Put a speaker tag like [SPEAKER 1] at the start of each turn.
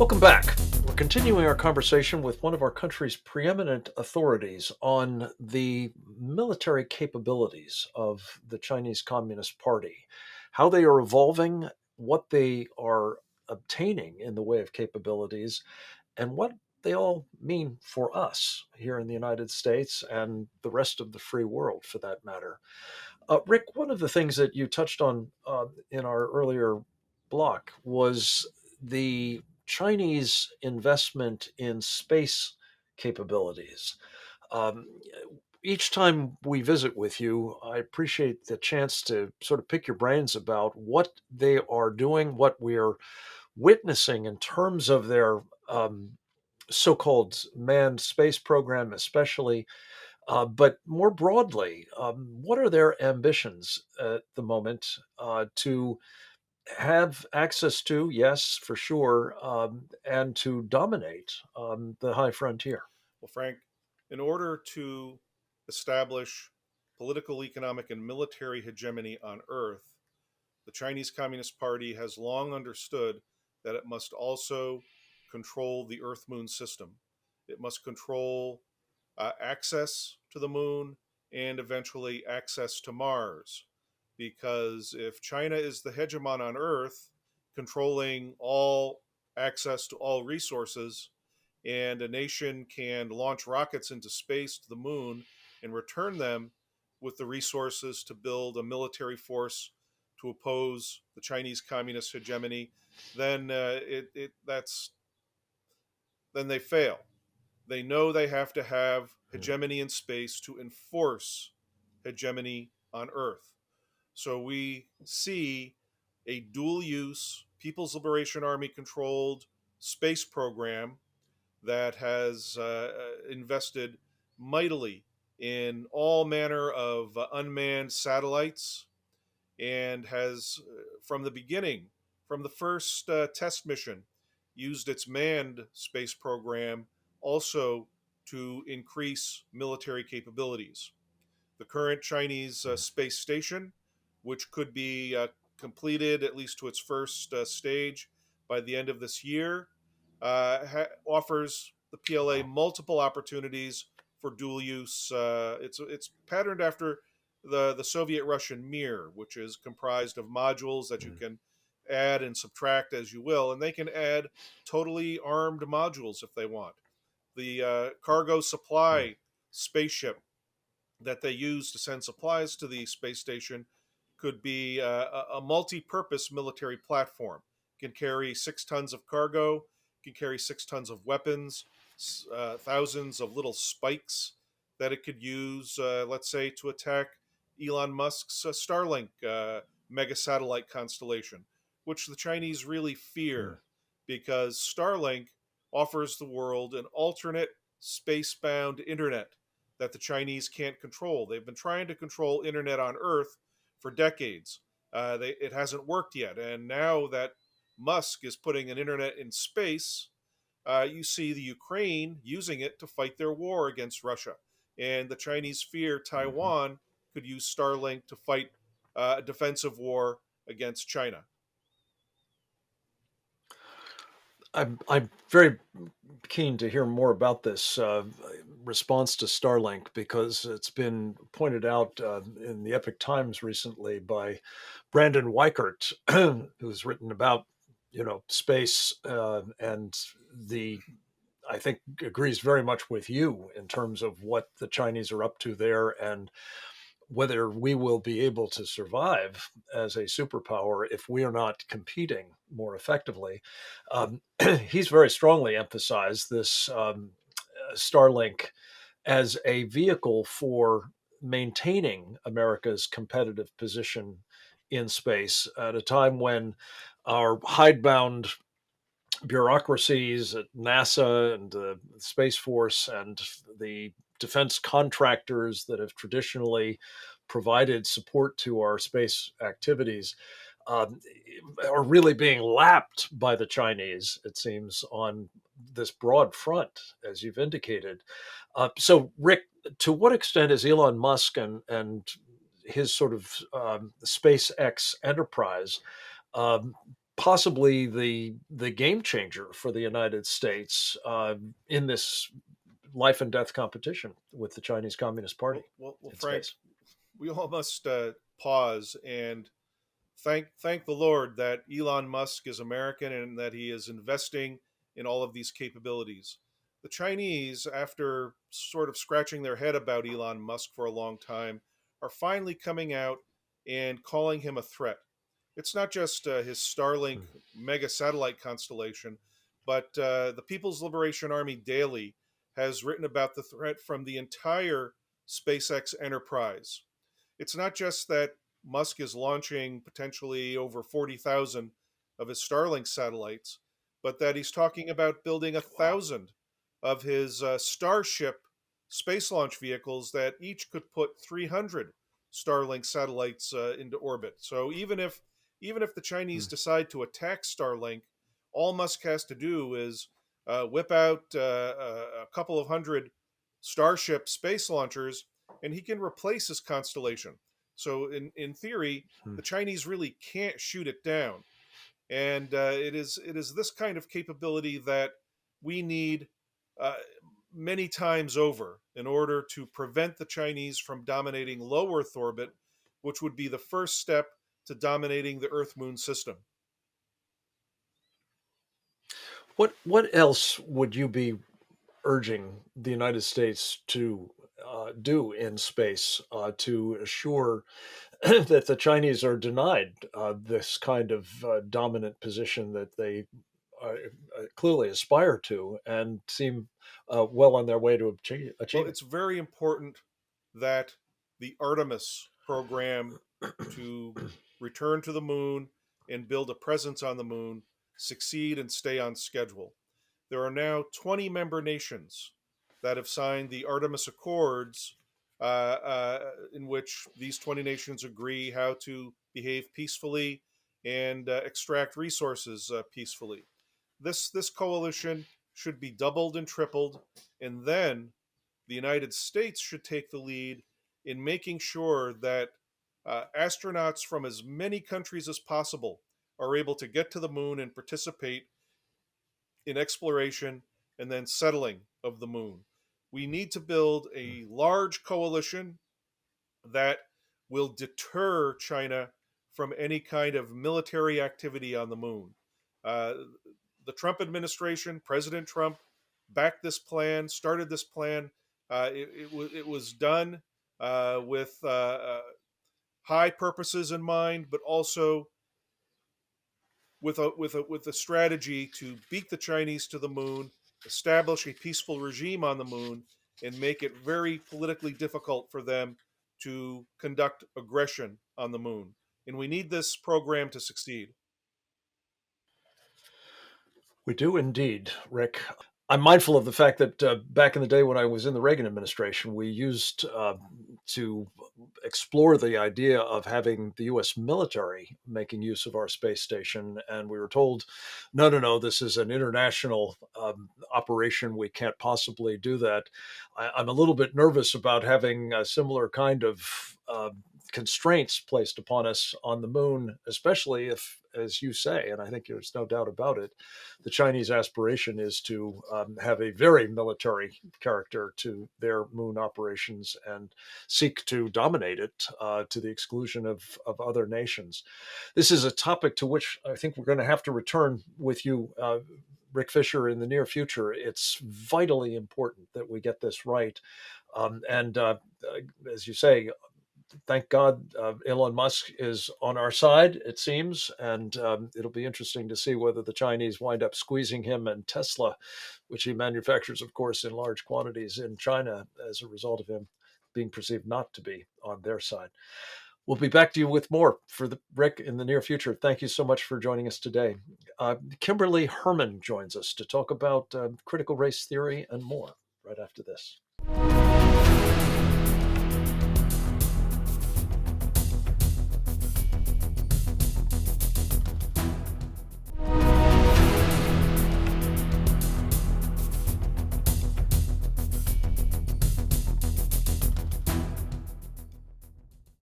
[SPEAKER 1] Welcome back. We're continuing our conversation with one of our country's preeminent authorities on the military capabilities of the Chinese Communist Party, how they are evolving, what they are obtaining in the way of capabilities, and what they all mean for us here in the United States and the rest of the free world for that matter. Rick, one of the things that you touched on in our earlier block was the Chinese investment in space capabilities. Um, each time we visit with you, I appreciate the chance to sort of pick your brains about what they are doing, what we're witnessing in terms of their so called manned space program, especially, but more broadly, what are their ambitions at the moment to have access to, yes, for sure, and to dominate the high frontier?
[SPEAKER 2] Well, Frank, in order to establish political, economic, and military hegemony on Earth, the Chinese Communist Party has long understood that it must also control the Earth Moon system. It must control access to the moon and eventually access to Mars. Because if China is the hegemon on Earth, controlling all access to all resources, and a nation can launch rockets into space to the moon and return them with the resources to build a military force to oppose the Chinese communist hegemony, then then they fail. They know they have to have
[SPEAKER 1] Mm.
[SPEAKER 2] hegemony in space to enforce hegemony on Earth. So we see a dual use People's Liberation Army controlled space program that has invested mightily in all manner of unmanned satellites and has, from the beginning, from the first test mission, used its manned space program also to increase military capabilities. The current Chinese space station, which could be completed at least to its first stage by the end of this year, offers the PLA multiple opportunities for dual use. It's patterned after the Soviet Russian Mir, which is comprised of modules that you
[SPEAKER 1] Mm.
[SPEAKER 2] can add and subtract as you will, and they can add totally armed modules if they want. The cargo
[SPEAKER 1] Mm.
[SPEAKER 2] supply spaceship that they use to send supplies to the space station could be a multi-purpose military platform. It can carry 6 tons of cargo, can carry 6 tons of weapons, thousands of little spikes that it could use, let's say, to attack Elon Musk's Starlink mega satellite constellation, which the Chinese really
[SPEAKER 1] Mm.
[SPEAKER 2] fear because Starlink offers the world an alternate space-bound internet that the Chinese can't control. They've been trying to control internet on Earth for decades. It hasn't worked yet, and now that Musk is putting an internet in space, you see the Ukraine using it to fight their war against Russia, and the Chinese fear
[SPEAKER 1] Mhm.
[SPEAKER 2] Taiwan could use Starlink to fight a defensive war against China.
[SPEAKER 1] I'm very keen to hear more about this response to Starlink because it's been pointed out in the Epic Times recently by Brandon Weichert, who's written about space and the I think agrees very much with you in terms of what the Chinese are up to there and whether we will be able to survive as a superpower if we are not competing more effectively. Um, he's very strongly emphasized this Starlink as a vehicle for maintaining America's competitive position in space at a time when our hidebound bureaucracies at NASA and the Space Force and the defense contractors that have traditionally provided support to our space activities um, are really being lapped by the Chinese, it seems, on this broad front, as you've indicated. So, Rick, to what extent is Elon Musk and his sort of SpaceX enterprise um, possibly the game changer for the United States in this life and death competition with the Chinese Communist Party
[SPEAKER 2] Well,
[SPEAKER 1] in
[SPEAKER 2] Frank,
[SPEAKER 1] space.
[SPEAKER 2] we all must pause and thank the Lord that Elon Musk is American and that he is investing in all of these capabilities. The Chinese, after sort of scratching their head about Elon Musk for a long time, are finally coming out and calling him a threat. It's not just his Starlink mega satellite constellation, but the People's Liberation Army Daily has written about the threat from the entire SpaceX enterprise. It's not just that Musk is launching potentially over 40,000 of his Starlink satellites, but that he's talking about building a
[SPEAKER 1] Wow.
[SPEAKER 2] thousand of his Starship space launch vehicles that each could put 300 Starlink satellites into orbit. So even if the Chinese
[SPEAKER 1] Hmm.
[SPEAKER 2] decide to attack Starlink, all Musk has to do is whip out a couple of hundred Starship space launchers, and he can replace his constellation. So in theory,
[SPEAKER 1] Hmm.
[SPEAKER 2] the Chinese really can't shoot it down, and it is this kind of capability that we need uh, many times over in order to prevent the Chinese from dominating low Earth orbit, which would be the first step to dominating the Earth Moon system.
[SPEAKER 1] What else would you be urging the United States to do in space to assure that the Chinese are denied this kind of dominant position that they clearly aspire to and seem well on their way to
[SPEAKER 2] Well,
[SPEAKER 1] achieving?
[SPEAKER 2] it's very important that the Artemis program to return to the moon and build a presence on the moon succeed and stay on schedule. There are now 20 member nations that have signed the Artemis Accords, in which these 20 nations agree how to behave peacefully and extract resources peacefully. This coalition should be doubled and tripled, and then the United States should take the lead in making sure that astronauts from as many countries as possible are able to get to the moon and participate in exploration and then settling of the moon. We need to build a large coalition that will deter China from any kind of military activity on the moon. Uh, the Trump administration, President Trump, backed this plan, started this plan. It was done with high purposes in mind, but also with a strategy to beat the Chinese to the moon, establish a peaceful regime on the moon, and make it very politically difficult for them to conduct aggression on the moon. And we need this program to succeed.
[SPEAKER 1] We do indeed, Rick. I'm mindful of the fact that back in the day when I was in the Reagan administration, we used to explore the idea of having the US military making use of our space station. And we were told, no, no, no, this is an international operation. We can't possibly do that. I'm a little bit nervous about having a similar kind of constraints placed upon us on the moon, especially if, as you say, and I think there's no doubt about it, the Chinese aspiration is to have a very military character to their moon operations and seek to dominate it to the exclusion of other nations. This is a topic to which I think we're going to have to return with you, Rick Fisher, in the near future. It's vitally important that we get this right. And as you say, thank God Elon Musk is on our side, it seems, and it'll be interesting to see whether the Chinese wind up squeezing him and Tesla, which he manufactures, of course, in large quantities in China as a result of him being perceived not to be on their side. We'll be back to you with more for the Rick in the near future. Thank you so much for joining us today. Kimberly Herman joins us to talk about critical race theory and more right after this.